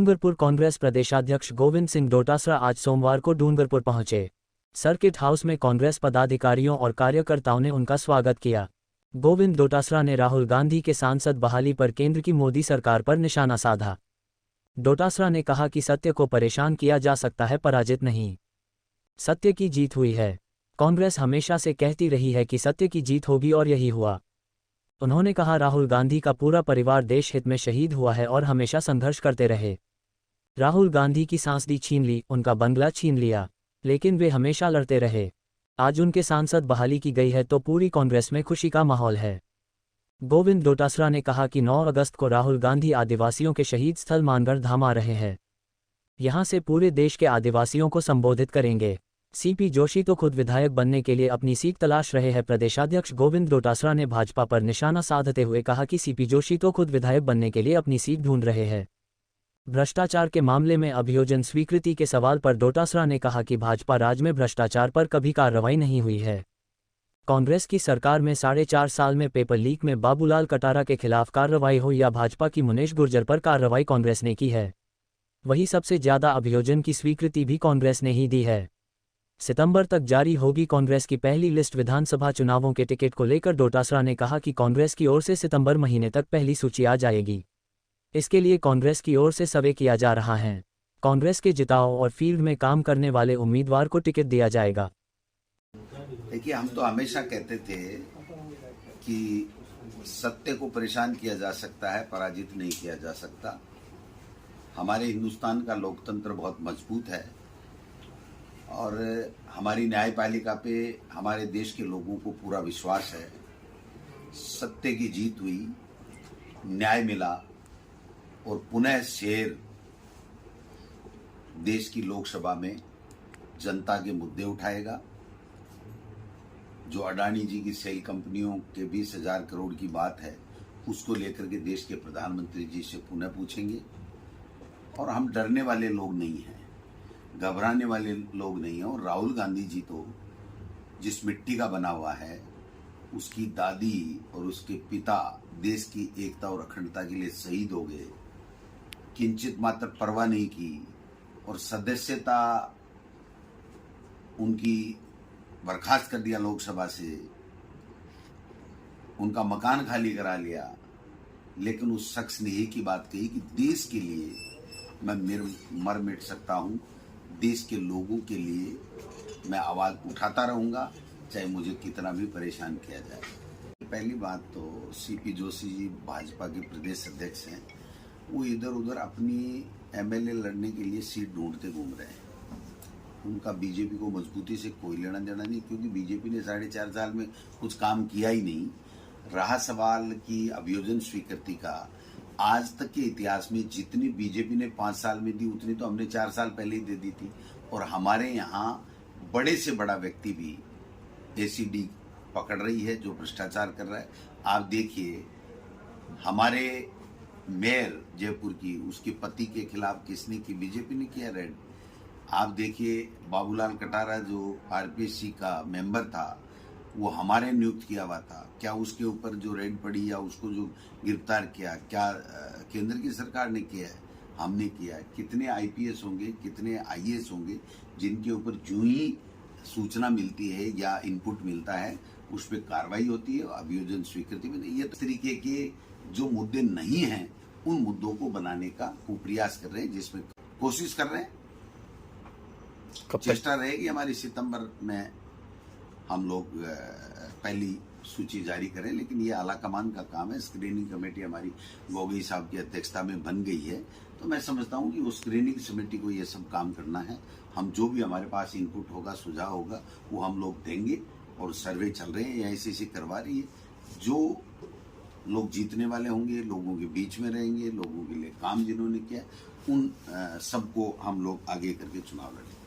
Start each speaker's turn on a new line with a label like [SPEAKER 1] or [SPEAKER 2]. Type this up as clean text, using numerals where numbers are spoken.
[SPEAKER 1] डूंगरपुर कांग्रेस प्रदेशाध्यक्ष गोविंद सिंह डोटासरा आज सोमवार को डूंगरपुर पहुंचे। सर्किट हाउस में कांग्रेस पदाधिकारियों और कार्यकर्ताओं ने उनका स्वागत किया। गोविंद डोटासरा ने राहुल गांधी के सांसद बहाली पर केंद्र की मोदी सरकार पर निशाना साधा। डोटासरा ने कहा कि सत्य को परेशान किया जा सकता है, पराजित नहीं। सत्य की जीत हुई है। कांग्रेस हमेशा से कहती रही है कि सत्य की जीत होगी और यही हुआ। उन्होंने कहा, राहुल गांधी का पूरा परिवार देश हित में शहीद हुआ है और हमेशा संघर्ष करते रहे। राहुल गांधी की सांसदी छीन ली, उनका बंगला छीन लिया, लेकिन वे हमेशा लड़ते रहे। आज उनके सांसद बहाली की गई है तो पूरी कांग्रेस में खुशी का माहौल है। गोविंद डोटासरा ने कहा कि 9 अगस्त को राहुल गांधी आदिवासियों के शहीद स्थल मानगढ़ धाम आ रहे हैं। यहां से पूरे देश के आदिवासियों को संबोधित करेंगे। सीपी जोशी तो खुद विधायक बनने के लिए अपनी सीट तलाश रहे हैं। प्रदेशाध्यक्ष गोविंद डोटासरा ने भाजपा पर निशाना साधते हुए कहा कि सीपी जोशी तो खुद विधायक बनने के लिए अपनी सीट ढूंढ रहे हैं। भ्रष्टाचार के मामले में अभियोजन स्वीकृति के सवाल पर डोटासरा ने कहा कि भाजपा राज में भ्रष्टाचार पर कभी कार्रवाई नहीं हुई है। कांग्रेस की सरकार में 4.5 साल में पेपर लीक में बाबूलाल कटारा के खिलाफ कार्रवाई हो या भाजपा की मुनेश गुर्जर पर कार्रवाई कांग्रेस ने की है। वही सबसे ज्यादा अभियोजन की स्वीकृति भी कांग्रेस ने ही दी है। सितंबर तक जारी होगी कांग्रेस की पहली लिस्ट। विधानसभा चुनावों के टिकट को लेकर डोटासरा ने कहा कि कांग्रेस की ओर से सितंबर महीने तक पहली सूची आ जाएगी। इसके लिए कांग्रेस की ओर से सर्वे किया जा रहा है। कांग्रेस के जिताओ और फील्ड में काम करने वाले उम्मीदवार को टिकट दिया जाएगा।
[SPEAKER 2] देखिए, हम तो हमेशा कहते थे कि सत्य को परेशान किया जा सकता है, पराजित नहीं किया जा सकता। हमारे हिंदुस्तान का लोकतंत्र बहुत मजबूत है और हमारी न्यायपालिका पे हमारे देश के लोगों को पूरा विश्वास है। सत्य की जीत हुई, न्याय मिला और पुनः शेर देश की लोकसभा में जनता के मुद्दे उठाएगा। जो अडानी जी की सेल कंपनियों के 20,000 करोड़ की बात है, उसको लेकर के देश के प्रधानमंत्री जी से पुनः पूछेंगे। और हम डरने वाले लोग नहीं हैं, घबराने वाले लोग नहीं हैं। और राहुल गांधी जी तो जिस मिट्टी का बना हुआ है, उसकी दादी और उसके पिता देश की एकता और अखंडता के लिए शहीद हो गए, किंचित मात्र परवाह नहीं की और सदस्यता उनकी बर्खास्त कर दिया लोकसभा से, उनका मकान खाली करा लिया। लेकिन उस शख्स ने एक ही बात कही कि देश के लिए मैं मर मिट सकता हूं, देश के लोगों के लिए मैं आवाज उठाता रहूंगा, चाहे मुझे कितना भी परेशान किया जाए। पहली बात तो सीपी जोशी जी भाजपा के प्रदेश अध्यक्ष हैं। वो इधर उधर अपनी एमएलए लड़ने के लिए सीट ढूंढते घूम रहे हैं। उनका बीजेपी को मजबूती से कोई लेना देना नहीं, क्योंकि बीजेपी ने 4.5 साल में कुछ काम किया ही नहीं। रहा सवाल की अभियोजन स्वीकृति का, आज तक के इतिहास में जितनी बीजेपी ने 5 साल में दी, उतनी तो हमने 4 साल पहले ही दे दी थी। और हमारे यहाँ बड़े से बड़ा व्यक्ति भी एसीडी पकड़ रही है जो भ्रष्टाचार कर रहा है। आप देखिए, हमारे मेयर जयपुर की, उसके पति के खिलाफ किसने की? बीजेपी ने किया रेड। आप देखिए, बाबूलाल कटारा जो आरपीएससी का मेंबर था, वो हमारे नियुक्त किया हुआ था। क्या उसके ऊपर जो रेड पड़ी या उसको जो गिरफ्तार किया, क्या केंद्र की सरकार ने किया है? हमने किया है। कितने आईपीएस होंगे, कितने आईएएस होंगे जिनके ऊपर जो ही सूचना मिलती है या इनपुट मिलता है उस पर कार्रवाई होती है, अभियोजन स्वीकृति में। ये तरीके के जो मुद्दे नहीं हैं, उन मुद्दों को बनाने का वो प्रयास कर रहे हैं, जिसमें कोशिश कर रहे हैं। चेष्टा रहेगी हमारी सितंबर में हम लोग पहली सूची जारी करें, लेकिन ये आला कमान का काम है। स्क्रीनिंग कमेटी हमारी गोगोई साहब की अध्यक्षता में बन गई है, तो मैं समझता हूँ कि वो स्क्रीनिंग कमेटी को ये सब काम करना है। हम जो भी हमारे पास इनपुट होगा, सुझाव होगा, वो हम लोग देंगे। और सर्वे चल रहे हैं, ऐसे करवा रही है। जो लोग जीतने वाले होंगे, लोगों के बीच में रहेंगे, लोगों के लिए काम जिन्होंने किया, उन सबको हम लोग आगे करके चुनाव लड़ेंगे।